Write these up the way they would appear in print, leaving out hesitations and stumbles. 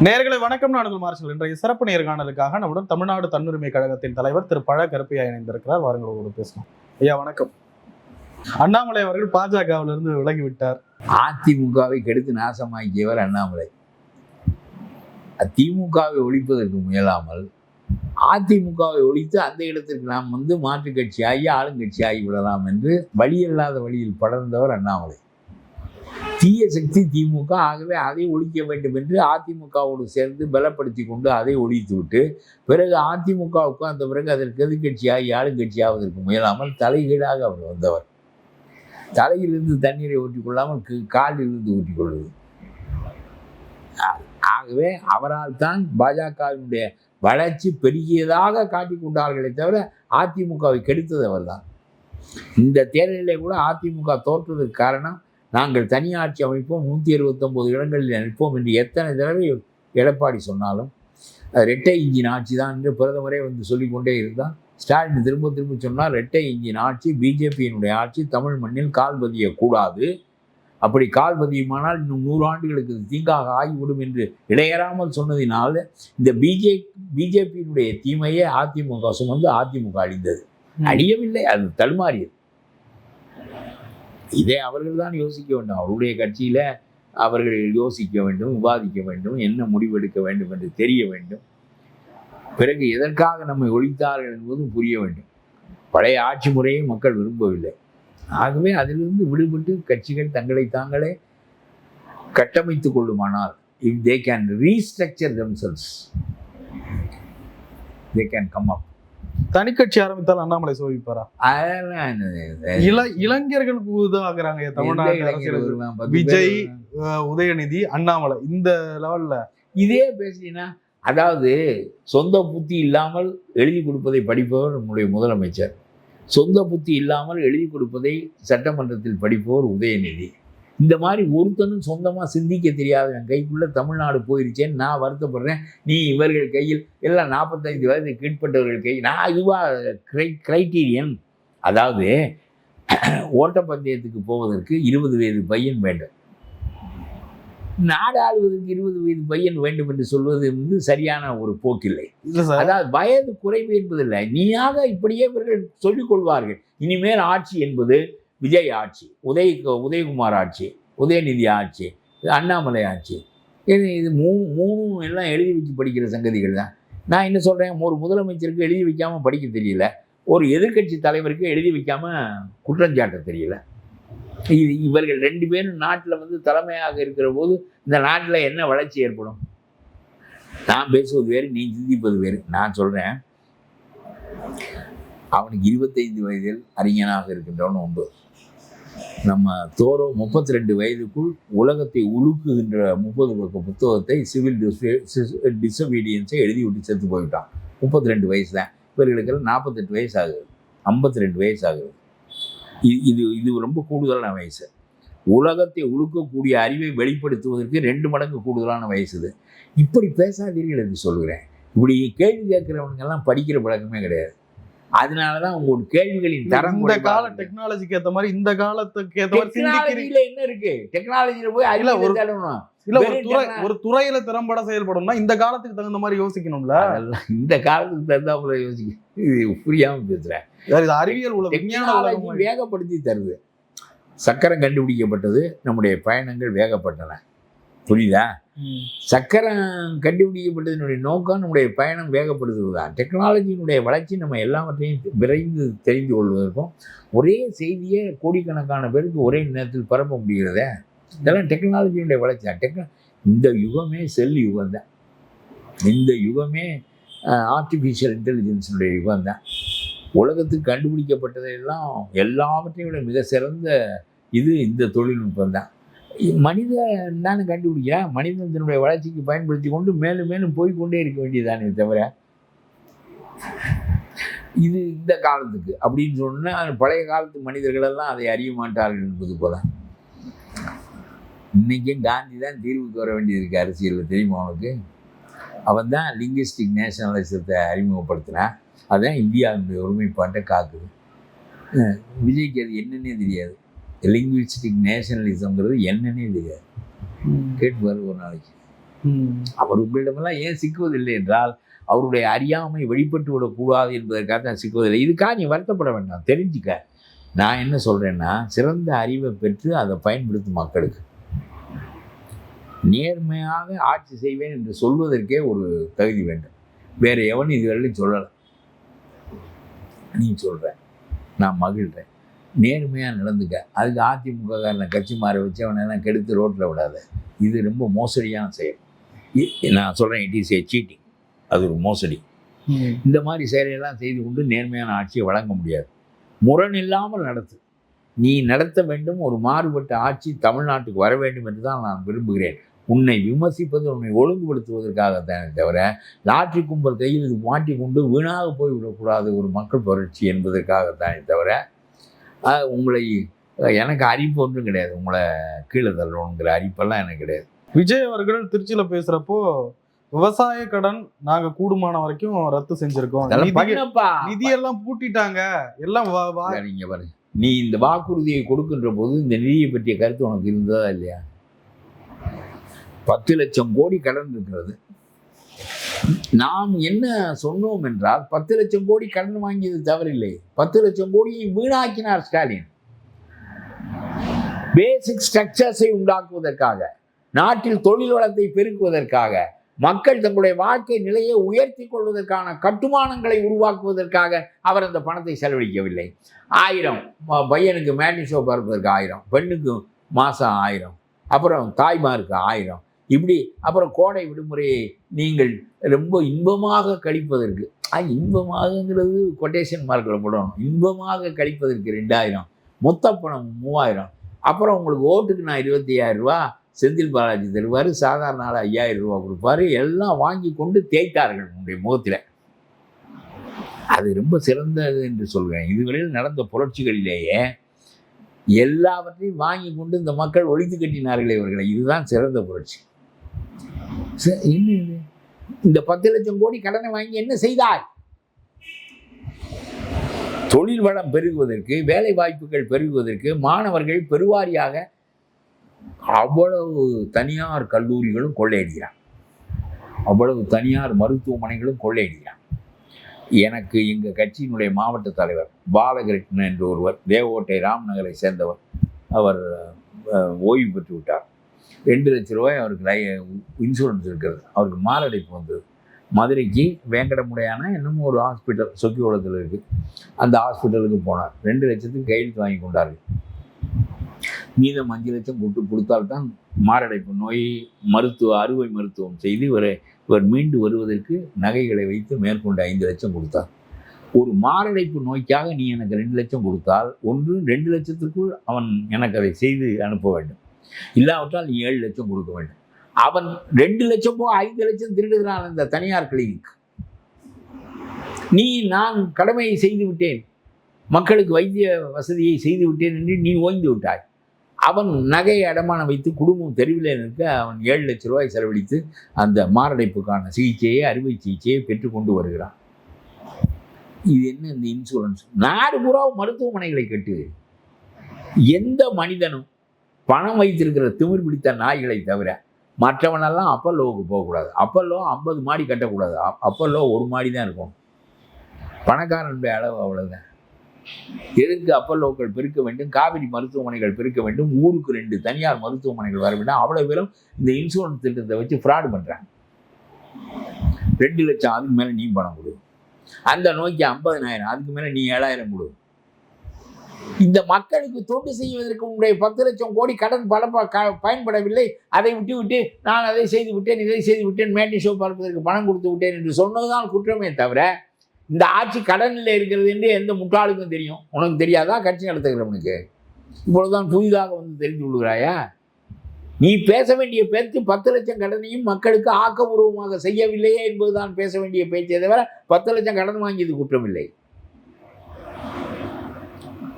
நேயர்களை வணக்கம். நான் மார்ஷல். இன்றைய சிறப்பு நேர்காணலுக்காக நம்முடன் தமிழ்நாடு தன்னுரிமை கழகத்தின் தலைவர் திரு பழ கருப்பையா இணைந்திருக்கிறார். வாருங்களோடு பேசலாம். ஐயா வணக்கம். அண்ணாமலை அவர்கள் பாஜகவிலிருந்து விலகிவிட்டார். அதிமுகவை கெடுத்து நாசமாக்கியவர் அண்ணாமலை. திமுகவை ஒழிப்பதற்கு முயலாமல் அதிமுகவை ஒழித்து அந்த இடத்திற்கு நாம் மாற்றுக் கட்சியாகி ஆளுங்கட்சியாகி விடலாம் என்று வழியில்லாத வழியில் படர்ந்தவர் அண்ணாமலை. தீய சக்தி திமுக, ஆகவே அதை ஒழிக்க வேண்டும் என்று அதிமுகவோடு சேர்ந்து பலப்படுத்தி கொண்டு அதை ஒழித்து விட்டு பிறகு அதிமுகவுக்கு அந்த பிறகு அதற்கு எதிர்கட்சியாகி ஆளுங்கட்சியாவதற்கு முயலாமல் தலைகீழாக அவர் வந்தவர். தலையிலிருந்து தண்ணீரை ஊற்றிக்கொள்ளாமல் காலிலிருந்து ஊற்றிக்கொள்வது. ஆகவே அவரால் தான் பாஜகவினுடைய வளர்ச்சி பெருகியதாக காட்டிக் கொண்டார்களே தவிர அதிமுகவை கெடுத்தது அவர் தான். இந்த தேர்தலிலே கூட அதிமுக தோற்றதுக்கு காரணம், நாங்கள் தனியாட்சி அமைப்போம், 169 இடங்களில் நிற்போம் என்று எத்தனை தடவை எடப்பாடி சொன்னாலும் இரட்டை இன்ஜின் ஆட்சி தான் என்று பிரதமரே சொல்லிக்கொண்டே இருந்தால், ஸ்டாலின் திரும்ப திரும்ப சொன்னால் இரட்டை இன்ஜின் ஆட்சி, பிஜேபியினுடைய ஆட்சி தமிழ் மண்ணில் கால் பதியக்கூடாது, அப்படி கால் பதியுமானால் இன்னும் 100 ஆண்டுகளுக்கு தீங்காக ஆகிவிடும் என்று இடையறாமல் சொன்னதினால் இந்த பிஜேபியினுடைய தீமையை அதிமுக சுமந்து அதிமுக அழிந்தது. அழியவில்லை, அது தடுமாறியது. இதை அவர்கள் தான் யோசிக்க வேண்டும். அவருடைய கட்சியில் அவர்கள் யோசிக்க வேண்டும், விவாதிக்க வேண்டும், என்ன முடிவெடுக்க வேண்டும் என்று தெரிய வேண்டும். பிறகு எதற்காக நம்மை ஒழித்தார்கள் என்பதும் புரிய வேண்டும். பழைய ஆட்சி முறையை மக்கள் விரும்பவில்லை. ஆகவே அதிலிருந்து விடுபட்டு கட்சிகள் தங்களை தாங்களே கட்டமைத்துக் கொள்ளுமானால், if they can restructure themselves, they can come up. தனிக்கட்சி ஆரம்பித்தால் அண்ணாமலை சோபிப்பாரா? இளைஞர்களுக்கு உதவாகிறாங்க தமிழ்நாடு. விஜய், உதயநிதி, அண்ணாமலை இந்த லெவல்ல இதே பேசினா, அதாவது சொந்த புத்தி இல்லாமல் எழுதி கொடுப்பதை படிப்பவர் நம்முடைய முதலமைச்சர், சொந்த புத்தி இல்லாமல் எழுதி கொடுப்பதை சட்டமன்றத்தில் படிப்பவர் உதயநிதி. இந்த மாதிரி ஒருத்தனும் சொந்தமாக சிந்திக்க தெரியாத என் கைக்குள்ளே தமிழ்நாடு போயிருச்சேன்னு நான் வருத்தப்படுறேன். நீ இவர்கள் கையில் எல்லாம் 45 வயது கீழ்பட்டவர்கள் கை. நான் இதுவாக கிரைட்டீரியன், அதாவது ஓட்டப்பந்தயத்துக்கு போவதற்கு 20 வயது பையன் வேண்டும், நாடு ஆளுவதற்கு 20 வயது பையன் வேண்டும் என்று சொல்வது சரியான ஒரு போக்கில்லை. அதாவது வயது குறைவு என்பதில்லை, நீயாக இப்படியே இவர்கள் சொல்லிக் கொள்வார்கள். இனிமேல் ஆட்சி என்பது விஜய் ஆட்சி, உதயகுமார் ஆட்சி, உதயநிதி ஆட்சி, அண்ணாமலை ஆட்சி, இது மூணும் எல்லாம் எழுதி வச்சு படிக்கிற சங்கதிகள் தான். நான் என்ன சொல்கிறேன், ஒரு முதலமைச்சருக்கு எழுதி வைக்காமல் படிக்க தெரியல, ஒரு எதிர்கட்சி தலைவருக்கு எழுதி வைக்காமல் குற்றஞ்சாட்ட தெரியல. இவர்கள் 2 பேரும் நாட்டில் தலைமையாக இருக்கிற போது இந்த நாட்டில் என்ன வளர்ச்சி ஏற்படும்? நான் பேசுவது வேறு, நீ சிந்திப்பது வேறு. நான் சொல்கிறேன், அவனுக்கு 25 வயதில் அறிஞனாக இருக்கின்றவன் உண்டு. நம்ம தோரோ 32 வயதுக்குள் உலகத்தை உலுக்குகின்ற 30 பக்க புத்தகத்தை சிவில் டிசோபீடியன்ஸை எழுதி விட்டு செத்து போயிட்டான். 32 வயசு தான். இவர்களுக்கெல்லாம் 48 வயசு ஆகுது, 52 வயசு ஆகுது. இது ரொம்ப கூடுதலான வயசு. உலகத்தை உழுக்கக்கூடிய அறிவை வெளிப்படுத்துவதற்கு 2 மடங்கு கூடுதலான வயசு இது. இப்படி பேசாதீர்கள் என்று சொல்கிறேன். இப்படி கேள்வி கேட்கிறவனுங்கெல்லாம் படிக்கிற பழக்கமே கிடையாது. அதனாலதான் உங்களோட கேள்விகளின் தரம், இந்த கால டெக்னாலஜிக்கு ஏற்ற மாதிரி, இந்த காலத்துக்கு ஏற்ற மாதிரி என்ன இருக்கு, டெக்னாலஜியில போய் இல்ல ஒரு துறையில திறம்பட செயல்படணும்னா இந்த காலத்துக்கு தகுந்த மாதிரி யோசிக்கணும்ல. இந்த காலத்துக்கு தகுந்த மாதிரி யோசிக்க, இது புரியாம பேசுறேன். அறிவியல் டெக்னாலஜி வேகப்படுத்தி தருது. சக்கரம் கண்டுபிடிக்கப்பட்டது, நம்முடைய பயணங்கள் வேகப்பட்டன. புரியுதா? சக்கரம் கண்டுபிடிக்கப்பட்டதனுடைய நோக்கம் நம்முடைய பயணம் வேகப்படுத்துவது தான். டெக்னாலஜியினுடைய வளர்ச்சி நம்ம எல்லாவற்றையும் விரைந்து தெரிந்து கொள்வதற்கும், ஒரே செய்தியை கோடிக்கணக்கான பேருக்கு ஒரே நேரத்தில் பரப்ப முடிகிறதே, இதெல்லாம் டெக்னாலஜியினுடைய வளர்ச்சி தான். இந்த யுகமே செல் யுகம் தான். இந்த யுகமே ஆர்டிஃபிஷியல் இன்டெலிஜென்ஸினுடைய யுகம் தான். உலகத்துக்கு கண்டுபிடிக்கப்பட்டதெல்லாம் எல்லாவற்றையும் விட மிக சிறந்த இந்த தொழில்நுட்பம் தான். மனிதன் தானே கண்டுபிடிக்கிறான். மனிதன் தன்னுடைய வளர்ச்சிக்கு பயன்படுத்தி கொண்டு மேலும் மேலும் போய்கொண்டே இருக்க வேண்டியதானே தவிர, இந்த காலத்துக்கு அப்படின்னு சொன்னால் பழைய காலத்து மனிதர்களெல்லாம் அதை அறிய மாட்டார்கள் என்பது போல. இன்றைக்கும் காந்தி தான் தீர்வுக்கு வர வேண்டியது இருக்குது அரசியலில், தெரியுமா அவனுக்கு? அவன் தான் லிங்குவிஸ்டிக் நேஷனலிசத்தை அறிமுகப்படுத்தினான். அதுதான் இந்தியாவுடைய ஒருமைப்பாட்டை காக்குது. விஜய்க்கு அது என்னன்னே தெரியாது. லிங்குவிஸ்டிக் நேஷனலிசம்ங்கிறது என்னன்னே தெரியாது. கேட்டு பாரு ஒரு நாளைக்கு. அவர் உங்களிடமெல்லாம் ஏன் சிக்குவதில்லை என்றால் அவருடைய அறியாமை வெளிப்பட்டு விடக்கூடாது என்பதற்காக தான் சிக்குவதில்லை. இதுக்காக நீ வருத்தப்பட வேண்டாம், தெரிஞ்சுக்க. நான் என்ன சொல்கிறேன்னா, சிறந்த அறிவை பெற்று அதை பயன்படுத்தும் மக்களுக்கு. நேர்மையாக ஆட்சி செய்வேன் என்று சொல்வதற்கே ஒரு தகுதி வேண்டும். வேறு எவனும் இதுவரையிலும் சொல்லலை. நீ சொல்கிற, நான் மகிழ்கிறேன். நேர்மையாக நடந்துக்க. அதுக்கு அதிமுககாரனை கட்சி மாற வச்சு அவனெல்லாம் கெடுத்து ரோட்டில் விடாத. இது ரொம்ப மோசடியான செயல். நான் சொல்கிறேன், இட் இஸ் ஏ சீட்டிங். அது ஒரு மோசடி. இந்த மாதிரி செயலையெல்லாம் செய்து கொண்டு நேர்மையான ஆட்சியை வழங்க முடியாது. முரண் இல்லாமல் நடத்து. நீ நடத்த வேண்டும். ஒரு மாறுபட்ட ஆட்சி தமிழ்நாட்டுக்கு வர வேண்டும் என்று தான் நான் விரும்புகிறேன். உன்னை விமர்சிப்பது உன்னை ஒழுங்குபடுத்துவதற்காகத்தானே தவிர லாட்ரி கும்பல் கையில் இது மாட்டிக்கொண்டு வீணாக போய்விடக்கூடாது ஒரு மக்கள் புரட்சி என்பதற்காகத்தானே தவிர உங்களை எனக்கு அரிப்பு ஒன்றும் கிடையாது. உங்களை கீழே தள்ளணுங்கிற அரிப்பெல்லாம் எனக்கு கிடையாது. விஜய் அவர்கள் திருச்சியில பேசுறப்போ விவசாய கடன் நாங்க கூடுமான வரைக்கும் ரத்து செஞ்சிருக்கோம், நிதியெல்லாம் பூட்டிட்டாங்க எல்லாம். நீங்க பாருங்க, நீ இந்த வாக்குறுதியை கொடுக்கின்ற போது இந்த நிதியை பற்றிய கருத்து உனக்கு இருந்ததா இல்லையா? 10 லட்சம் கோடி கடன் இருக்கிறது. நாம் என்ன சொன்னோம் என்றால் 10 லட்சம் கோடி கடன் வாங்கியது தவறில்லை. 10 லட்சம் கோடியை வீணாக்கினார் ஸ்டாலின். பேசிக் ஸ்ட்ரக்சர்ஸை உண்டாக்குவதற்காக, நாட்டில் தொழில் வளத்தை பெருக்குவதற்காக, மக்கள் தங்களுடைய வாழ்க்கை நிலையை உயர்த்தி கொள்வதற்கான கட்டுமானங்களை உருவாக்குவதற்காக அவர் அந்த பணத்தை செலவழிக்கவில்லை. 1000 பையனுக்கு மேட்னி ஷோ பார்ப்பதற்கு 1000, பெண்ணுக்கு மாதம் 1000, அப்புறம் தாய்மாருக்கு 1000, இப்படி அப்புறம் கோடை விடுமுறையை நீங்கள் ரொம்ப இன்பமாக கழிப்பதற்கு, இன்பமாகங்கிறது கொட்டேஷன் மார்க்கில் போடணும், இன்பமாக கழிப்பதற்கு 2000, மொத்த பணம் 3000, அப்புறம் உங்களுக்கு ஓட்டுக்கு நான் 25,000 ரூபா செந்தில் பாலாஜி தருவார், சாதாரண ஆள் 5000 ரூபா கொடுப்பாரு. எல்லாம் வாங்கி கொண்டு தேய்த்தார்கள் உங்களுடைய முகத்தில். அது ரொம்ப சிறந்தது என்று சொல்கிறேன். இதுவரையில் நடந்த புரட்சிகளிலேயே எல்லாவற்றையும் வாங்கி கொண்டு இந்த மக்கள் ஒழித்து கட்டினார்களே இவர்களை. இதுதான் சிறந்த புரட்சி. என்ன இது? இந்த 10 லட்சம் கோடி கடனை வாங்கி என்ன செய்தார்? தொழில் வளம் பெருகுவதற்கு, வேலை வாய்ப்புகள் பெருகுவதற்கு, மாணவர்கள் பெருவாரியாக அவ்வளவு தனியார் கல்லூரிகளும் கொள்ளையடிக்கிறான், அவ்வளவு தனியார் மருத்துவமனைகளும் கொள்ளையடிக்கிறான். எனக்கு எங்கள் கட்சியினுடைய மாவட்ட தலைவர் பாலகிருஷ்ணன் என்று ஒருவர், தேவகோட்டை ராம்நகரை சேர்ந்தவர், அவர் ஓய்வு பெற்று விட்டார். 2 லட்ச ரூபாய் அவருக்கு இன்சூரன்ஸ் இருக்கிறது. அவருக்கு மாரடைப்பு வந்தது. மதுரைக்கு வேங்கடமுடையான இன்னமும் ஒரு ஹாஸ்பிட்டல் சொக்கியோளத்தில் இருக்குது, அந்த ஹாஸ்பிட்டலுக்கு போனார். 2 லட்சத்துக்கு கையெழுத்து வாங்கி கொண்டார்கள். மீதம் 5 லட்சம் கொடுத்தால்தான் மாரடைப்பு நோய் அறுவை மருத்துவம் செய்து இவர் மீண்டு வருவதற்கு நகைகளை வைத்து மேற்கொண்டு 5 லட்சம் கொடுத்தார். ஒரு மாரடைப்பு நோய்க்காக நீ எனக்கு 2 லட்சம் கொடுத்தால், ஒன்று 2 லட்சத்துக்குள் அவன் எனக்கு அதை செய்து அனுப்ப வேண்டும், இல்லாவிட்டால் நீ 7 லட்சம் கொடுக்க வேண்டும். அவன் 2 லட்சம் 5 லட்சம் திருடுகிறான் இந்த தனியார் கிளினிக். நான் கடமையை செய்து விட்டேன், மக்களுக்கு வைத்திய வசதியை செய்து விட்டேன் என்று நீ ஓய்ந்து விட்டாய். அவன் நகையை அடமானம் வைத்து குடும்பம் தெருவில் இருக்க அவன் 7 லட்ச ரூபாய் செலவழித்து அந்த மாரடைப்புக்கான சிகிச்சையை, அறுவை சிகிச்சையை பெற்றுக்கொண்டு வருகிறான். இது என்ன இந்த இன்சூரன்ஸ்? நாடு பூரா மருத்துவமனைகளை கட்டு. எந்த மனிதனும் பணம் வைத்திருக்கிற திமிர் பிடித்த நாய்களை தவிர மற்றவனெல்லாம் அப்பல்லோவுக்கு போகக்கூடாது. அப்பல்லோ 50 மாடி கட்டக்கூடாது. அப்பல்லோ 1 மாடி தான் இருக்கும். பணக்காரனுடைய அளவு அவ்வளோதான். எதற்கு அப்பல்லோக்கள் பெருக்க வேண்டும், காவிரி மருத்துவமனைகள் பெருக்க வேண்டும், ஊருக்கு 2 தனியார் மருத்துவமனைகள் வர வேண்டும்? அவ்வளோ பேரும் இந்த இன்சூரன்ஸ் திட்டத்தை வச்சு ஃப்ராடு பண்ணுறாங்க. 2 லட்சம், அதுக்கு மேலே நீ பணம் கொடு. அந்த நோய்க்கு 50,000, அதுக்கு மேலே நீ 7,000 கொடு. இந்த மக்களுக்கு தொண்டு செய்வதற்கு உங்களுடைய 10 லட்சம் கோடி கடன் பயன்படவில்லை. அதை விட்டு நான் அதை செய்து விட்டேன், இதை செய்து விட்டேன், மேட்னி ஷோ பார்ப்பதற்கு பணம் கொடுத்து விட்டேன் என்று சொன்னதுதான் குற்றமே தவிர, இந்த ஆட்சி கடனில் இருக்கிறது என்று எந்த முட்டாளுக்கும் தெரியும். உனக்கு தெரியாதா? கட்சி நடத்துகிறவனுக்கு இப்பொழுதுதான் புதிதாக வந்து தெரிந்து கொள்கிறாயா? நீ பேச வேண்டிய பேச்சு 10 லட்சம் கடனையும் மக்களுக்கு ஆக்கபூர்வமாக செய்யவில்லையே என்பதுதான் பேச வேண்டிய பேச்சை தவிர 10 லட்சம் கடன் வாங்கியது குற்றமில்லை.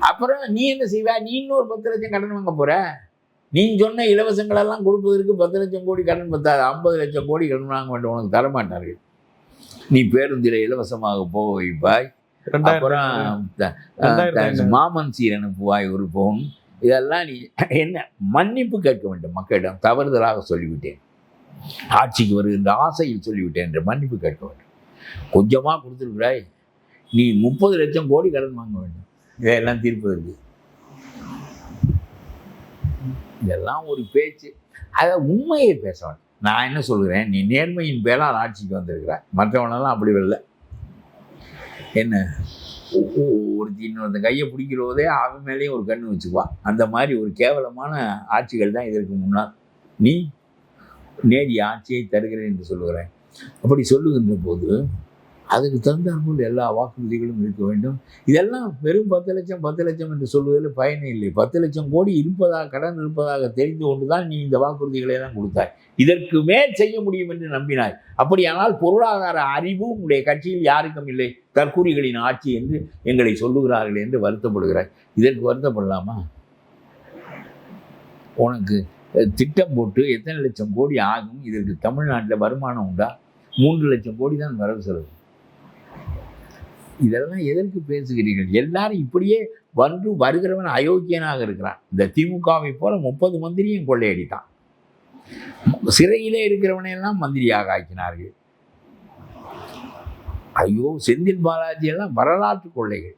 அப்புறம் நீ என்ன செய்வ? நீ இன்னொரு 10 லட்சம் கடன் வாங்க போற? நீ சொன்ன இலவசங்களெல்லாம் கொடுப்பதற்கு 10 லட்சம் கோடி கடன் பத்தாது. 50 லட்சம் கோடி கடன் வாங்க வேண்டும், உனக்கு தரமாட்டார்கள். நீ பேருந்தில் இலவசமாக போக வைப்பாய், அப்புறம் மாமன் சீர் அனுப்புவாய் 1 பவுன். இதெல்லாம் நீ என்ன மன்னிப்பு கேட்க வேண்டும் மக்களிடம். தவறுதலாக சொல்லிவிட்டேன். ஆட்சிக்கு வருகின்ற ஆசையில் சொல்லிவிட்டேன் என்று மன்னிப்பு கேட்க வேண்டும். கொஞ்சமாக கொடுத்துருக்குறாய், நீ 30 லட்சம் கோடி கடன் வாங்க வேண்டும் இதையெல்லாம் தீர்ப்பதற்கு. இதெல்லாம் ஒரு பேச்சு. அதை உண்மையை பேச வேண்டும். நான் என்ன சொல்கிறேன், நீ நேர்மையின் பேரால் ஆட்சிக்கு வந்திருக்கிற, மற்றவனெல்லாம் அப்படி வரல. என்ன ஒருத்தி இன்னொருத்த கையை பிடிக்கிறதே அவன் மேலேயும் ஒரு கண்ணு வச்சுக்குவான். அந்த மாதிரி ஒரு கேவலமான ஆட்சிகள் தான் இதற்கு முன்னால். நீ நேரிய ஆட்சியை தருகிறேன் என்று சொல்லுகிறேன். அப்படி சொல்லுகின்ற போது அதுக்கு தகுந்தாற்போல் எல்லா வாக்குறுதிகளும் இருக்க வேண்டும். இதெல்லாம் வெறும் 10 லட்சம் என்று சொல்வதில் பயனே இல்லை. 10 லட்சம் கோடி இருப்பதாக, கடன் இருப்பதாக தெரிந்து கொண்டுதான் நீ இந்த வாக்குறுதிகளை எல்லாம் கொடுத்தாய். இதற்கு மேல் செய்ய முடியும் என்று நம்பினாய். அப்படியானால் பொருளாதார அறிவு உங்களுடைய கட்சியில் யாருக்கும் இல்லை. தற்கூரிகளின் ஆட்சி என்று எங்களை சொல்லுகிறார்கள் என்று வருத்தப்படுகிறாய். இதற்கு வருத்தப்படலாமா? உனக்கு திட்டம் போட்டு எத்தனை லட்சம் கோடி ஆகும், இதற்கு தமிழ்நாட்டில் வருமானம் உண்டா? 3 லட்சம் கோடி தான் வரவு செலவு. இதெல்லாம் எதற்கு பேசுகிறீர்கள்? எல்லாரும் இப்படியே வந்து வருகிறவன் அயோக்கியனாக இருக்கிறான். இந்த திமுகவை போல 30 மந்திரியும் கொள்ளையடித்தான். சிறையிலே இருக்கிறவனையெல்லாம் மந்திரியாக ஆக்கினார்கள். ஐயோ, செந்தில் பாலாஜி எல்லாம் வரலாற்று கொள்ளைகள்.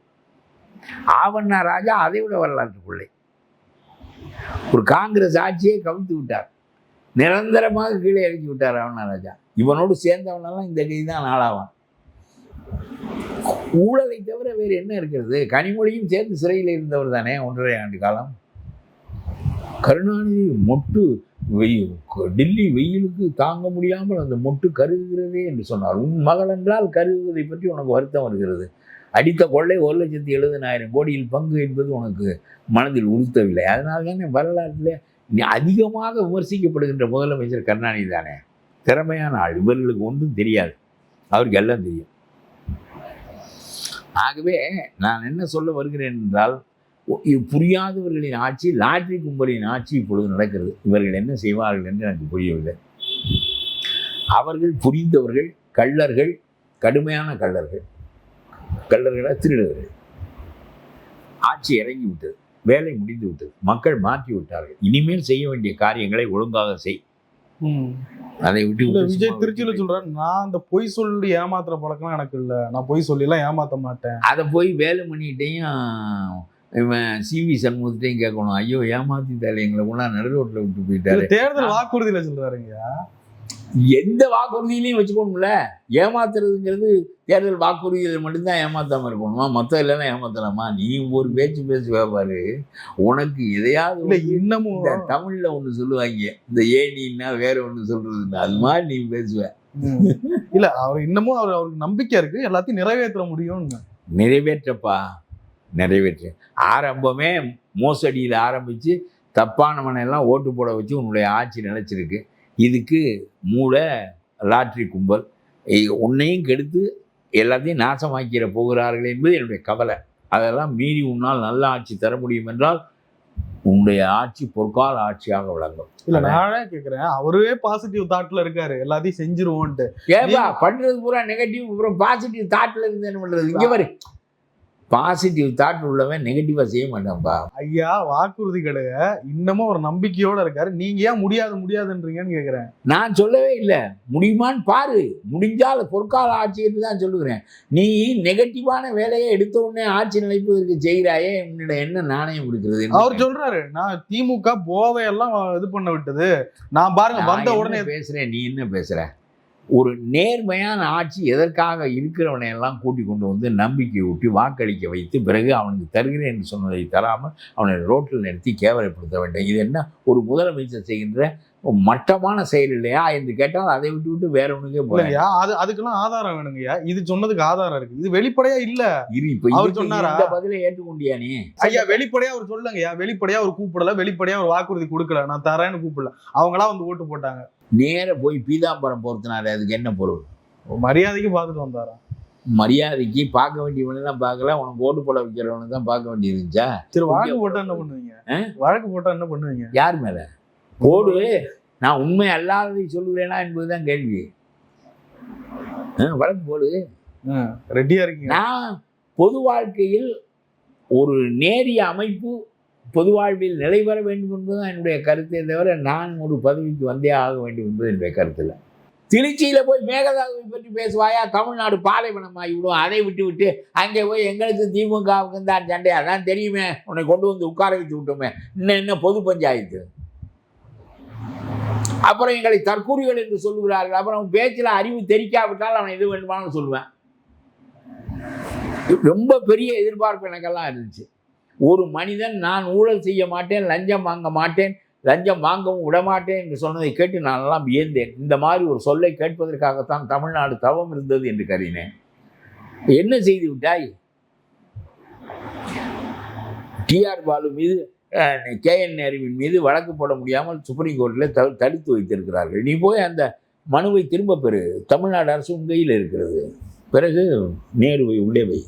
ஆவண்ணா ராஜா அதை விட வரலாற்று கொள்ளை. ஒரு காங்கிரஸ் ஆட்சியை கவிழ்த்து விட்டார், நிரந்தரமாக கீழே இறக்கி விட்டார் ஆவண்ணா ராஜா. இவனோடு சேர்ந்தவனெல்லாம் இந்த கை தான் நாளாவான். ஊழலை தவிர வேறு என்ன இருக்கிறது? கனிமொழியும் சேர்ந்து சிறையில் இருந்தவர் தானே 1.5 ஆண்டு காலம். கருணாநிதி மொட்டு டெல்லி வெயிலுக்கு தாங்க முடியாமல் அந்த மொட்டு கருகுகிறதே என்று சொன்னார். உன் மகள் என்றால் கருகுவதை பற்றி உனக்கு வருத்தம் வருகிறது. அடித்த கொள்ளை 1,70,000 கோடியில் பங்கு என்பது உனக்கு மனதில் உறுத்தவில்லை. அதனால தானே வரலாற்றில் அதிகமாக விமர்சிக்கப்படுகின்ற முதலமைச்சர் கருணாநிதி தானே. திறமையான ஆள். இவர்களுக்கு ஒன்றும் தெரியாது, அவருக்கு எல்லாம் தெரியும். ஆகவே நான் என்ன சொல்ல வருகிறேன் என்றால், புரியாதவர்களின் ஆட்சி, லாட்ரி கும்பலின் ஆட்சி இப்பொழுது நடக்கிறது. இவர்கள் என்ன செய்வார்கள் என்று எனக்கு புரியவில்லை. அவர்கள் புரிந்தவர்கள், கள்ளர்கள், கடுமையான கள்ளர்கள், கள்ளர்களாக திருடர்கள். ஆட்சி இறங்கி விட்டது, வேலை முடிந்து விட்டது, மக்கள் மாற்றி விட்டார்கள். இனிமேல் செய்ய வேண்டிய காரியங்களை ஒழுங்காக செய். அதை விட்டு விஜய் திருச்சியில சொல்றாரு, நான் அந்த பொய் சொல்லி ஏமாத்துற பழக்கம் எனக்கு இல்லை, நான் பொய் சொல்லி எல்லாம் ஏமாத்த மாட்டேன். அதை போய் வேலுமணிகிட்டையும் இவன் சிவி சண்முகத்தையும் கேட்கணும். ஐயோ, ஏமாத்திட்டாரு, எங்களை கொண்டா நடு ரோட்ல விட்டு போயிட்டாரு. தேர்தல் வாக்குறுதியில சொல்றாருங்க. எந்த வாக்குறுதியிலையும் வச்சுக்கணும்ல. ஏமாத்துறதுங்கிறது தேர்தல் வாக்குறுதியில் மட்டும்தான் ஏமாத்தாம இருக்கணுமா? மொத்தம் இல்லைன்னா ஏமாத்தலாமா? நீ ஒரு பேச்சு வியாபாரு. உனக்கு எதையாவது இன்னமும் தமிழ்ல ஒண்ணு சொல்லுவாங்க, இந்த ஏனின்னா வேற ஒண்ணு சொல்றதுன்னா, அது மாதிரி நீ பேசுவ. இல்ல, அவர் இன்னமும் அவருக்கு நம்பிக்கை இருக்கு, எல்லாத்தையும் நிறைவேற்ற முடியும். நிறைவேற்றப்பா, நிறைவேற்ற. ஆரம்பமே மோசடியில் ஆரம்பிச்சு தப்பானவனை எல்லாம் ஓட்டு போட வச்சு உன்னுடைய ஆட்சி நிலைச்சிருக்கு. இதுக்கு மூளை லாட்ரி கும்பல். உன்னையும் கெடுத்து எல்லாத்தையும் நாசமாக்கிற போகிறார்கள் என்பது என்னுடைய கவலை. அதெல்லாம் மீறி உன்னால் நல்ல ஆட்சி தர முடியும் என்றால் உன்னுடைய ஆட்சி பொற்கால ஆட்சியாக விளங்கும். இல்ல, நானே கேட்கிறேன், அவரே பாசிட்டிவ் தாட்ல இருக்காரு, எல்லாத்தையும் செஞ்சிருவோன்ட்டு. ஏப்பா பண்றது பூரா நெகட்டிவ், அப்புறம் பாசிட்டிவ் தாட்ல இருந்து என்ன பண்றது? இங்க வரு, பாசிட்டிவ் தாட் உள்ளவன் நெகட்டிவா செய்ய மாட்டான்ப்பா. ஐயா, வாக்குறுதி கிடையாது, இன்னமும் ஒரு நம்பிக்கையோட இருக்காரு. நீங்க ஏன் முடியாதுன்றீங்கன்னு கேக்குறேன். நான் சொல்லவே இல்லை, முடியுமான்னு பாரு. முடிஞ்சால் பொற்கால ஆட்சி என்று தான் சொல்லுகிறேன். நீ நெகட்டிவான வேலையை எடுத்த உடனே ஆட்சி நிலைப்பதற்கு செய்கிறாயே, உன்னோட என்ன நாணயம் கொடுக்கிறது? அவர் சொல்றாரு, நான் திமுக போதையெல்லாம் இது பண்ண விட்டது, நான் பாருங்க வந்த உடனே பேசுறேன். நீ என்ன பேசுற? ஒரு நேர்மையான ஆட்சி எதற்காக இருக்கிறவனை எல்லாம் கூட்டி கொண்டு வந்து நம்பிக்கை ஊட்டி வாக்களிக்க வைத்து பிறகு அவனுக்கு தருகிறேன் என்று சொன்னதை தராமல் அவனை ரோட்டில் நிறுத்தி கேவலப்படுத்த வேண்டும். இது என்ன ஒரு முதலமைச்சர் செய்கின்ற மட்டமான செயல் இல்லையா என்று கேட்டால் அதை விட்டு வேற ஒண்ணுக்கே போலையா? அதுக்கெல்லாம் ஆதாரம் வேணுங்கய்யா. இது சொன்னதுக்கு ஆதாரம் இருக்கு, இது வெளிப்படையா இல்ல. அவர் சொன்னாரா? பதிலை ஏற்றுக்கொண்டியா நீ? ஐயா, வெளிப்படையா அவர் சொல்லுங்கய்யா. வெளிப்படையா அவர் கூப்பிடல, வெளிப்படையா ஒரு வாக்குறுதி கொடுக்கல, நான் தரேன்னு கூப்பிடல, அவங்களா வந்து ஓட்டு போட்டாங்க. நேர போய் பீதாம்பரம் பொறுத்தினாரு, அதுக்கு என்ன பொருள்? மரியாதைக்கு பார்த்துட்டு வந்தாரா? மரியாதைக்கு பார்க்க வேண்டியவனு தான் பார்க்கல, உனக்கு ஓட்டு போட வைக்கிறவனு தான் பார்க்க வேண்டியிருந்துச்சா? சரி, வழக்கு போட்டா என்ன பண்ணுவீங்க? வழக்கு போட்டா என்ன பண்ணுவீங்க? யார் மேல போடு? நான் உண்மை அல்லாததை சொல்லுகிறேனா என்பதுதான் கேள்வி. வழக்கு போடு, ரெடியா இருக்கீங்க. நான் பொது வாழ்க்கையில் ஒரு நேரிய அமைப்பு பொது வாழ்வில் நிலை பெற வேண்டும் என்பதுதான் என்னுடைய கருத்தை தவிர நான் ஒரு பதவிக்கு வந்தே ஆக வேண்டும் என்பது என்னுடைய கருத்து இல்லை. திருச்சியில் போய் மேகதாதுவை பற்றி பேசுவாயா? தமிழ்நாடு பாலைவனமாகி விடும். அதை விட்டு அங்கே போய் எங்களுக்கு திமுகவுக்கு தான் சண்டை, அதான் தெரியுமே, உன்னை கொண்டு வந்து உட்கார வச்சு விட்டோமே, இன்னும் என்ன பொது பஞ்சாயத்து. அப்புறம் எங்களை தற்கூறிகள் என்று சொல்லுகிறார்கள். அப்புறம் பேச்சில் அறிவு தெரிக்காவிட்டால் அவனை எது வேண்டுமானு சொல்லுவேன். ரொம்ப பெரிய எதிர்பார்ப்பு எனக்கெல்லாம் இருந்துச்சு. ஒரு மனிதன் நான் ஊழல் செய்ய மாட்டேன், லஞ்சம் வாங்க மாட்டேன், லஞ்சம் வாங்கவும் விடமாட்டேன் என்று சொன்னதை கேட்டு நான் எல்லாம் வியந்தேன். இந்த மாதிரி ஒரு சொல்லை கேட்பதற்காகத்தான் தமிழ்நாடு தவம் இருந்தது என்று கருதினேன். என்ன செய்து விட்டாய்? டிஆர் பாலு மீது KN நேருவின் மீது வழக்கு போட முடியாமல் சுப்ரீம் கோர்ட்டில் தடுத்து வைத்திருக்கிறார்கள். நீ போய் அந்த மனுவை திரும்ப பெறு. தமிழ்நாடு அரசு உன் கையில் இருக்கிறது. பிறகு நேருவை உள்ளே வை.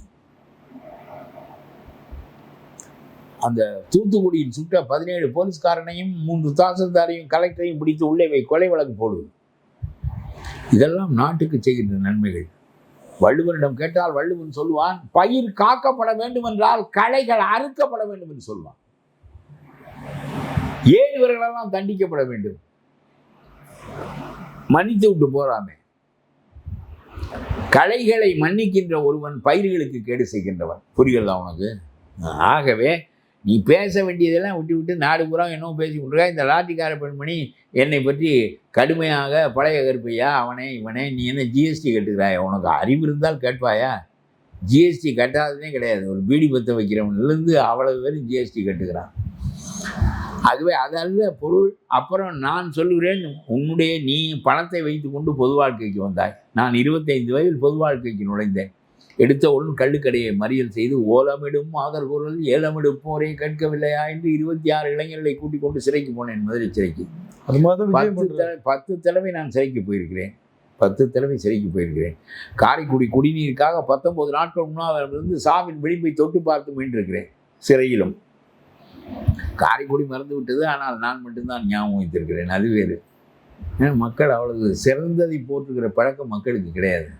அந்த தூத்துக்குடியில் சுட்ட 17 போலீஸ்காரனையும் 3 தாசில்தாரையும் கலெக்டரையும் பிடித்து உள்ளே வை. கொலை வழக்கு போடு. இதெல்லாம் நாட்டுக்கு செய்கின்ற நன்மைகள். வள்ளுவரிடம் கேட்டால் வள்ளுவன் சொல்லுவான், பயிர் காக்கப்பட வேண்டும் என்றால் களைகள் அறுக்கப்பட வேண்டும் என்று சொல்லுவான். ஏன் இவர்களெல்லாம் தண்டிக்கப்பட வேண்டும்? மன்னித்து விட்டு போறாமே. களைகளை மன்னிக்கின்ற ஒருவன் பயிர்களுக்கு கேடு செய்கின்றவன். புரிகிறதா உனக்கு? ஆகவே நீ பேச வேண்டியதெல்லாம் விட்டு நாடு பூரா என்னவோ பேசி விட்டுருக்கா. இந்த லாட்டிக்கார பெண்மணி என்னை பற்றி கடுமையாக பழைய கருப்பையா, அவனே இவனே, நீ என்ன GST கட்டுக்கிறாயா? உனக்கு அறிவு இருந்தால் கேட்பாயா? GST கட்டாததே கிடையாது. ஒரு பீடி பற்ற வைக்கிறவன்லேருந்து அவ்வளவு பேரும் GST கட்டுக்கிறான். ஆகவே அதல்ல பொருள். அப்புறம் நான் சொல்லுகிறேன், உன்னுடைய நீ பணத்தை வைத்து கொண்டு பொது வாழ்க்கைக்கு வந்தாய். நான் 25 வயதில் பொது வாழ்க்கைக்கு நுழைந்தேன். எடுத்தவுடன் கள்ளுக்கடையை மறியல் செய்து ஓலமிடும் ஆதரகுரல் ஏலமிடும் போரே கேட்கவில்லையா என்று 26 இளைஞர்களை கூட்டிக் கொண்டு சிறைக்கு போனேன். மதுரை சிறைக்கு 10 தடவை நான் சிறைக்கு போயிருக்கிறேன். 10 தடவை சிறைக்கு போயிருக்கிறேன். காரைக்குடி குடிநீருக்காக 19 நாட்கள் உண்ணாவிலிருந்து சாவின் விளிம்பை தொட்டு பார்த்து மீண்டிருக்கிறேன் சிறையிலும். காரைக்குடி மறந்து விட்டது, ஆனால் நான் மட்டும்தான் ஞாபகம் வைத்திருக்கிறேன். அது வேறு. மக்கள் அவ்வளவு சிறந்ததை போற்றுகிற பழக்கம் மக்களுக்கு கிடையாது.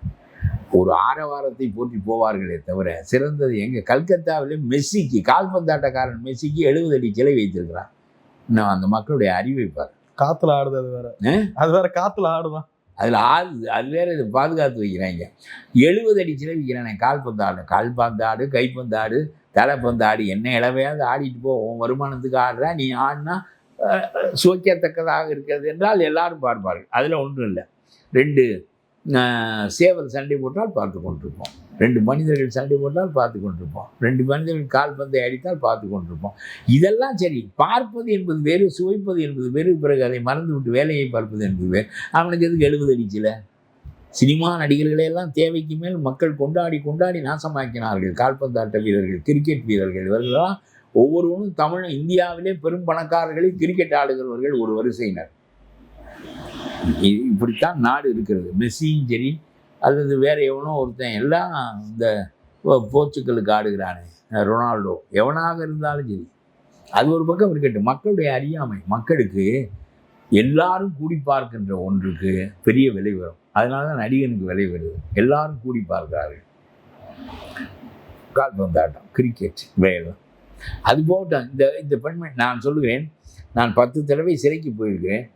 ஒரு ஆரவாரத்தை போற்றி போவார்களே தவிர சிறந்தது எங்கே? கல்கத்தாவிலே மெஸ்ஸிக்கு, கால்பந்தாட்டக்காரன் மெஸ்ஸிக்கு 70 அடி சிலை வைத்திருக்கிறான். இன்னும் அந்த மக்களுடைய அறிவை பாரு. காத்துல ஆடுது. அது வேற காத்துல ஆடுதான். அதில் ஆடுது. அது வேற இது பாதுகாத்து வைக்கிறாங்க. 70 அடி சிலை வைக்கிறானே. கால்பந்தாடு, கைப்பந்தாடு, தலைப்பந்தாடு, என்ன இளவையாவது ஆடிட்டு போ. உன் வருமானத்துக்கு ஆடுறா. நீ ஆடினா சுவைக்கத்தக்கதாக இருக்கிறது என்றால் எல்லாரும் பார்ப்பார்கள். அதில் ஒன்றும் இல்லை. 2 சேவல் சண்டை போட்டால் பார்த்து கொண்டிருப்போம். 2 மனிதர்கள் சண்டை போட்டால் பார்த்து கொண்டிருப்போம். 2 மனிதர்கள் கால்பந்தை அடித்தால் பார்த்து கொண்டிருப்போம். இதெல்லாம் சரி. பார்ப்பது என்பது வேறு, சுவைப்பது என்பது வேறு. பிறகு அதை மறந்து விட்டு வேலையை பார்ப்பது என்பது வேறு. அவனுக்கு எதுக்கு 70 அடிச்சில? சினிமா நடிகர்களையெல்லாம் தேவைக்கு மேல் மக்கள் கொண்டாடி நாசமாக்கினார்கள். கால்பந்தாட்ட வீரர்கள், கிரிக்கெட் வீரர்கள், இவர்களெல்லாம் ஒவ்வொருவரும் இந்தியாவிலே பெரும் பணக்காரர்களில் கிரிக்கெட் ஆடுகிறவர்கள் ஒரு வரிசையினர். இப்படித்தான் நாடு இருக்கிறது. மெஸ்ஸியும் சரி, அல்லது வேற எவனோ ஒருத்தன், எல்லாம் இந்த போர்ச்சுகலுக்கு ஆடுகிறானே ரொனால்டோ, எவனாக இருந்தாலும் சரி. அது ஒரு பக்கம் இருக்கட்டும். மக்களுடைய அறியாமை. மக்களுக்கு எல்லாரும் கூடி பார்க்கின்ற ஒன்றுக்கு பெரிய விலை வரும். அதனால தான் நடிகனுக்கு விலை வருது. எல்லாரும் கூடி பார்க்கிறார்கள். கால்பந்தாட்டம், கிரிக்கெட், வேலை. அது போட்டோம். இந்த பெண்மணி நான் சொல்லுகிறேன், நான் 10 தடவை சிறைக்கு போயிருக்கிறேன்.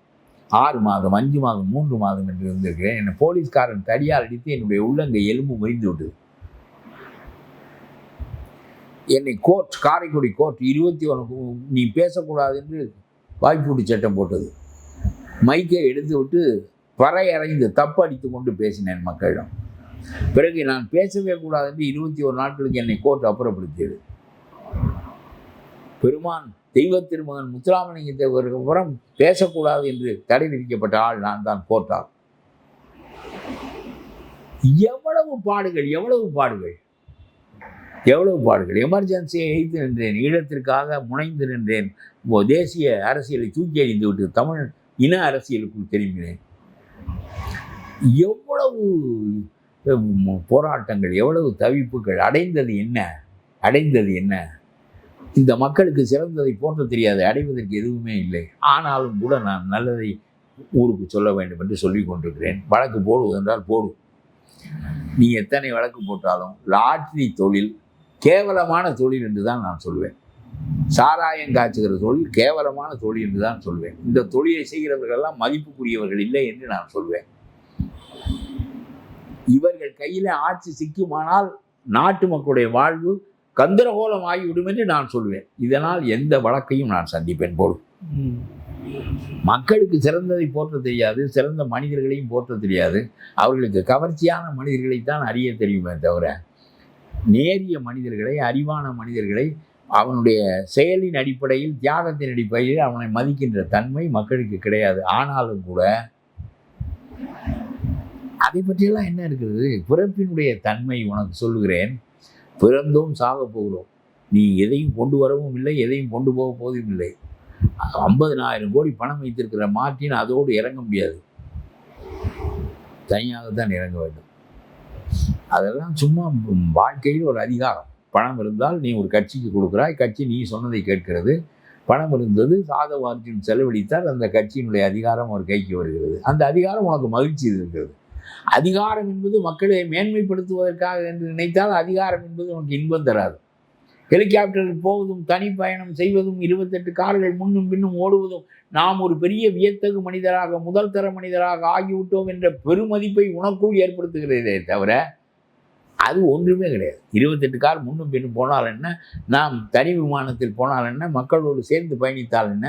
6 மாதம், 5 மாதம், 3 மாதம் என்று இருந்திருக்கிறேன். என்னை போலீஸ்காரன் தடியால் அடித்து என்னுடைய உள்ளங்கை எலும்பு முறிந்து விட்டது. என்னை கோர்ட், காரைக்குடி கோர்ட் 21 நீ பேசக்கூடாது என்று வாய்ப்பூட்டு சட்டம் போட்டது. மைக்கை எடுத்து விட்டு பறையறைந்து தப்பு அடித்து கொண்டு பேசினேன் மக்களிடம். பிறகு நான் பேசவே கூடாது என்று 21 நாட்களுக்கு என்னை கோர்ட் அப்புறப்படுத்தியது. பெருமான் தெய்வ திருமகன் முத்துராமலிங்கத்தேவருக்கு அப்புறம் பேசக்கூடாது என்று தடை விதிக்கப்பட்ட ஆள் நான் தான் கோர்ட்டால். எவ்வளவு பாடுகள். எமர்ஜென்சியை எய்து நின்றேன். ஈழத்திற்காக முனைந்து நின்றேன். தேசிய அரசியலை தூக்கி எறிந்து விட்டு தமிழ் இன அரசியலுக்குள் திரும்பினேன். எவ்வளவு போராட்டங்கள், எவ்வளவு தவிப்புகள். அடைந்தது என்ன? இந்த மக்களுக்கு சிறந்ததை போன்ற தெரியாது. அடைவதற்கு எதுவுமே இல்லை. ஆனாலும் கூட நான் நல்லதை ஊருக்கு சொல்ல வேண்டும் என்று சொல்லிக் கொண்டிருக்கிறேன். வழக்கு போடுவதென்றால் போடு. நீ எத்தனை வழக்கு போட்டாலும் லாட்ரி தொழில் கேவலமான தொழில் என்று தான் நான் சொல்வேன். சாராயம் காய்ச்சுகிற தொழில் கேவலமான தொழில் என்று தான் சொல்வேன். இந்த தொழிலை செய்கிறவர்களெல்லாம் மதிப்புக்குரியவர்கள் இல்லை என்று நான் சொல்வேன். இவர்கள் கையில ஆட்சி சிக்குமானால் நாட்டு மக்களுடைய வாழ்வு கந்தரகோலம் ஆகிவிடும் என்று நான் சொல்வேன். இதனால் எந்த வழக்கையும் நான் சந்திப்பேன் போல். மக்களுக்கு சிறந்ததை போற்ற தெரியாது, சிறந்த மனிதர்களையும் போற்ற தெரியாது. அவர்களுக்கு கவர்ச்சியான மனிதர்களைத்தான் அறிய தெரியுமே தவிர நேரிய மனிதர்களை, அறிவான மனிதர்களை அவனுடைய செயலின் அடிப்படையில், தியாகத்தின் அடிப்படையில் அவனை மதிக்கின்ற தன்மை மக்களுக்கு கிடையாது. ஆனாலும் கூட அதை பற்றியெல்லாம் என்ன இருக்கிறது? பிறப்பினுடைய தன்மை உனக்கு சொல்லுகிறேன். பிறந்தோம், சாக போகிறோம். நீ எதையும் கொண்டு வரவும் இல்லை, எதையும் கொண்டு போக போவதும் இல்லை. 50,000 கோடி பணம் வைத்திருக்கிற மார்ட்டின் அதோடு இறங்க முடியாது, தனியாகத்தான் இறங்க வேண்டும். அதெல்லாம் சும்மா வாழ்க்கையில் ஒரு அதிகாரம். பணம் இருந்தால் நீ ஒரு கட்சிக்கு கொடுக்குறாய், கட்சி நீ சொன்னதை கேட்கிறது. பணம் இருந்தது, சாதவார்த்தையும் செலவழித்தால் அந்த கட்சியினுடைய அதிகாரம் ஒரு கைக்கு வருகிறது. அந்த அதிகாரம் உனக்கு மகிழ்ச்சி இருக்கிறது. அதிகாரம் என்பது மக்களை மேன்மைப்படுத்துவதற்காக என்று நினைத்தால் அதிகாரம் என்பது உனக்கு இன்பம் தராது. ஹெலிகாப்டரில் போவதும், தனி பயணம் செய்வதும், 28 கார்கள் முன்னும் பின்னும் ஓடுவதும், நாம் ஒரு பெரிய வியத்தகு மனிதராக, முதல் தர மனிதராக ஆகிவிட்டோம் என்ற பெருமதிப்பை உனக்குள் ஏற்படுத்துகிறதே தவிர அது ஒன்றுமே கிடையாது. 28 கார் முன்னும் பின்னும் போனால் என்ன, நாம் தனி விமானத்தில் போனால் என்ன, மக்களோடு சேர்ந்து பயணித்தால் என்ன,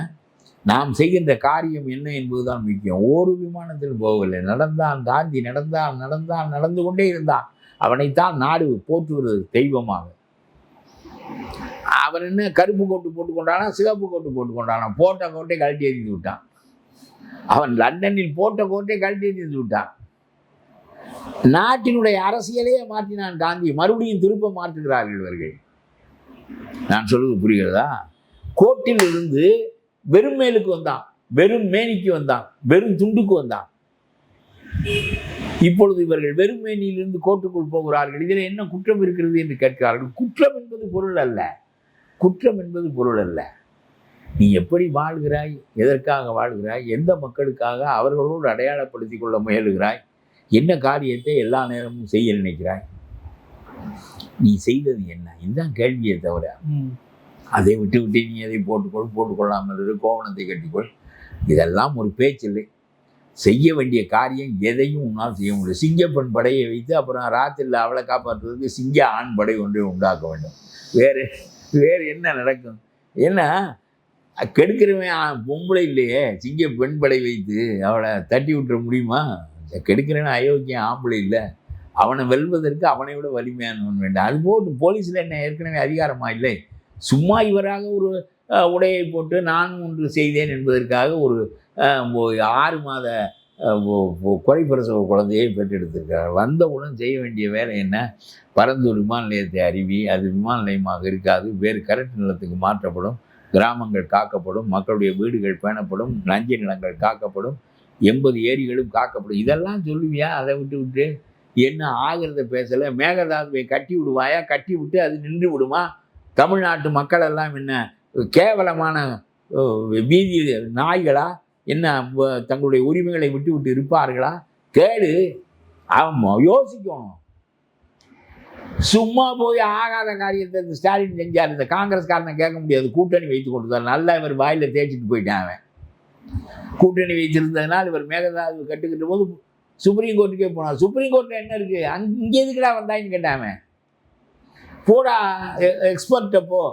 நாம் செய்கின்ற காரியம் என்ன என்பதுதான் முக்கியம். ஒரு விமானத்தில் போகவில்லை. நடந்தான் காந்தி, நடந்து கொண்டே இருந்தான். அவனைத்தான் நாடு போற்றுகிறது தெய்வமாக. அவன் என்ன கருப்பு கோட்டு போட்டுக்கொண்டானா, சிகப்பு கோட்டு போட்டுக்கொண்டானா? போட்ட கோட்டை கழட்டி எறிந்து விட்டான். அவன் லண்டனில் போட்ட கோட்டை கழட்டி எறிந்து விட்டான். நாட்டினுடைய அரசியலையே மாற்றினான் காந்தி. மறுபடியும் திருப்ப மாற்றுகிறார்கள் இவர்கள். நான் சொல்வது புரிகிறதா? கோட்டில் இருந்து வெறும் மேலுக்கு வந்தான், வெறும் மேனிக்கு வந்தான், வெறும் துண்டுக்கு வந்தான். இப்பொழுது இவர்கள் வெறும் மேனியிலிருந்து கோட்டுக்குள் போகிறார்கள். இதில் என்ன குற்றம் இருக்கிறது என்று கேட்கிறார்கள். குற்றம் என்பது பொருள் அல்ல. குற்றம் என்பது பொருள் அல்ல. நீ எப்படி வாழ்கிறாய், எதற்காக வாழ்கிறாய், எந்த மக்களுக்காக அவர்களோடு அடையாளப்படுத்திக் கொள்ள முயலுகிறாய், என்ன காரியத்தை எல்லா நேரமும் செய்ய நினைக்கிறாய், நீ செய்தது என்ன, இதுதான் கேள்வியை தவிர அதை விட்டு நீ எதை போட்டுக்கொள்ளாமல் இரு, கோவணத்தை கட்டிக்கொள், இதெல்லாம் ஒரு பேச்சில்லை. செய்ய வேண்டிய காரியம் எதையும் உன்னால் செய்ய முடியும். சிங்கப்பெண் படையை வைத்து அப்புறம் ராத்திரியில் அவளை காப்பாற்றுவதற்கு சிங்க ஆண் படை ஒன்றை உண்டாக்க வேண்டும். வேறு என்ன நடக்கும்? ஏன்னா கெடுக்கிறவன் பொம்பளை இல்லையே, சிங்க பெண் படை வைத்து அவளை தட்டி விட்டுற முடியுமா? கெடுக்கிறவன் அயோக்கியம் ஆம்பளை இல்லை. அவனை வெல்வதற்கு அவனை விட வலிமையானவன் வேண்டும். அது போட்டு போலீஸில் என்ன ஏற்கனவே அதிகாரமா இல்லை? சும்மா இவராக ஒரு உடையை போட்டு நான் ஒன்று செய்தேன் என்பதற்காக ஒரு 6 மாத குறைப்பிரசவ குழந்தையை பெற்றெடுத்திருக்கிறார். வந்தவுடன் செய்ய வேண்டிய வேலை என்ன? பரந்தூர் விமான நிலையத்தை அறிவி, அது விமான நிலையமாக இருக்காது, வேறு கரட்டு நிலத்துக்கு மாற்றப்படும், கிராமங்கள் காக்கப்படும், மக்களுடைய வீடுகள் பேணப்படும், நஞ்ச நிலங்கள் காக்கப்படும், 80 ஏரிகளும் காக்கப்படும். இதெல்லாம் சொல்லுவியா? அதை விட்டு என்ன ஆகிறத பேசலை. மேகதாதுவை கட்டி விடுவாயா? கட்டி விட்டு அது நின்று விடுமா? தமிழ்நாட்டு மக்கள் எல்லாம் என்ன கேவலமான வீதி நாய்களா? என்ன தங்களுடைய உரிமைகளை விட்டு இருப்பார்களா? கேடு. ஆமாம், யோசிக்கணும். சும்மா போய் ஆகாத காரியத்தை ஸ்டாலின் செஞ்சார். இந்த காங்கிரஸ்காரனை கேட்க முடியாது. கூட்டணி வைத்து கொடுத்தார். நல்லா இவர் வாயில தேய்ச்சிட்டு போயிட்டான். அவன் கூட்டணி வைத்திருந்ததுனால் இவர் மேகதாது கட்டுக்கிட்ட போது சுப்ரீம் கோர்ட்டுக்கே போனான். சுப்ரீம் கோர்ட்டில் என்ன இருக்கு? இங்கே எதுக்குடா வந்தாயின்னு கேட்டான். போடா எக்ஸ்பர்ட்டை போ,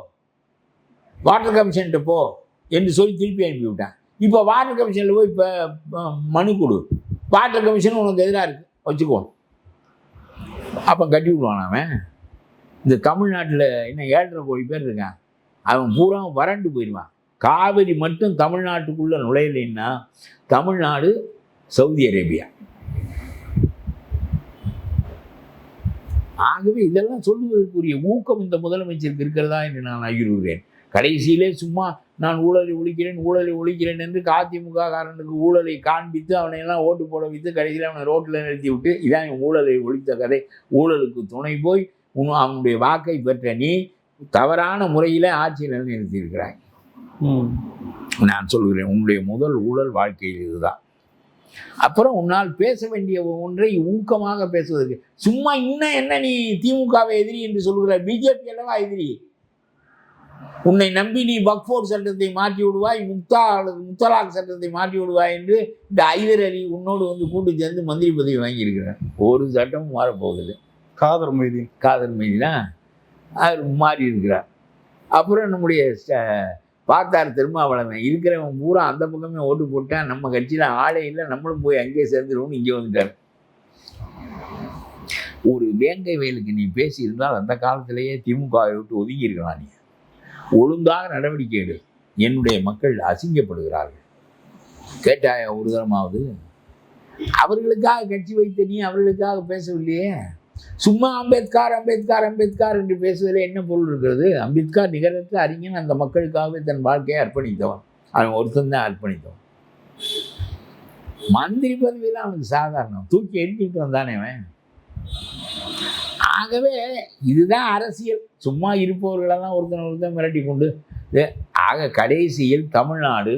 வாட்டர் கமிஷன்கிட்ட போ என்று சொல்லி திருப்பி அனுப்பி விட்டான். இப்போ வாட்டர் கமிஷனில் போய் இப்போ மனு கொடு. வாட்டர் கமிஷன் உனக்கு எதிராக இருக்குது, வச்சுக்கோ. அப்போ கட்டி விடுவான் அவன். இந்த தமிழ்நாட்டில் இன்னும் 7.5 கோடி பேர் இருக்கான். அவன் பூரா வறண்டு போயிடுவான். காவிரி மட்டும் தமிழ்நாட்டுக்குள்ளே நுழையலைன்னா தமிழ்நாடு சவுதி அரேபியா. ஆகவே இதெல்லாம் சொல்லுவதற்குரிய ஊக்கம் இந்த முதலமைச்சருக்கு இருக்கிறதா என்று நான் ஐயுறுகிறேன். கடைசியிலே சும்மா நான் ஊழலை ஒழிக்கிறேன் என்று அதிமுக காரனுக்கு ஊழலை காண்பித்து அவனையெல்லாம் ஓட்டு போட வைத்து கடைசியில் அவனை ரோட்டில் நிறுத்தி விட்டு இதான் ஊழலை ஒழித்த கதை. ஊழலுக்கு துணை போய் அவனுடைய வாக்கை பெற்ற நீ தவறான முறையில் ஆட்சியில் நிறுத்தியிருக்கிறாய். நான் சொல்கிறேன், உன்னுடைய முதல் ஊழல் வாழ்க்கையில் இதுதான். அப்புறம் உன்னால் பேச வேண்டிய ஒன்றை ஊக்கமாக பேசுவதற்கு சும்மா இன்னும் என்ன நீ திமுகவை எதிரி என்று சொல்கிறார்? பிஜேபி அல்லவா எதிரி? உன்னை நம்பி நீ வக்ஃபோர்ட் சட்டத்தை மாற்றி விடுவாய், முத்தலாக் சட்டத்தை மாற்றி விடுவாய் என்று இந்த ஐதர் அலி உன்னோடு வந்து கூட்டு சேர்ந்து மந்திரி பதவி வாங்கியிருக்கிறார். ஒரு சட்டமும் மாறப்போகுது. காதர் மீதினா அவர் மாறி இருக்கிறார். அப்புறம் நம்முடைய பார்த்தார் திருமாவளவன் இருக்கிறவன் பூரா அந்த பக்கமே ஓட்டு போட்டால் நம்ம கட்சியில் ஆளே இல்லை, நம்மளும் போய் அங்கேயே சேர்ந்துருவோம்னு இங்கே வந்துட்டார். ஒரு வேங்கை வயலுக்கு நீ பேசியிருந்தால் அந்த காலத்திலேயே திமுகவை விட்டு ஒதுங்கி இருக்கலாம். நீ ஒழுங்காக நடவடிக்கை எடு, என்னுடைய மக்கள் அசிங்கப்படுகிறார்கள். கேட்டாயா ஒரு தரமாவது? அவர்களுக்காக கட்சி வைத்த நீ அவர்களுக்காக பேசவில்லையே. சும்மா அம்பேத்கர் அம்பேத்கர் அம்பேத்கர் என்று பேசுவதில் என்ன பொருள் இருக்கிறது? அம்பேத்கர் நிகரற்ற அறிஞன், அந்த மக்களுக்காகவே தன் வாழ்க்கையை அர்ப்பணித்தவன். அவன் ஒருத்தன் தான் அர்ப்பணித்தவன். மந்திரி பதவியெல்லாம் அவனுக்கு சாதாரணம், தூக்கி எரிஞ்சுட்டு வந்தானே அவன். ஆகவே இதுதான் அரசியல். சும்மா இருப்பவர்களெல்லாம் ஒருத்தன் மிரட்டி கொண்டு ஆக கடைசியில் தமிழ்நாடு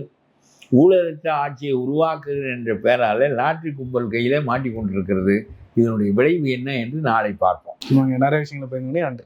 ஊழலற்ற ஆட்சியை உருவாக்குகிற என்ற பெயரால் லாட்ரி கும்பல் கையிலே மாட்டிக்கொண்டிருக்கிறது. இதனுடைய விளைவு என்ன என்று நாளை பார்ப்போம். நிறைய விஷயங்களை பயன்படுத்தி நன்றி.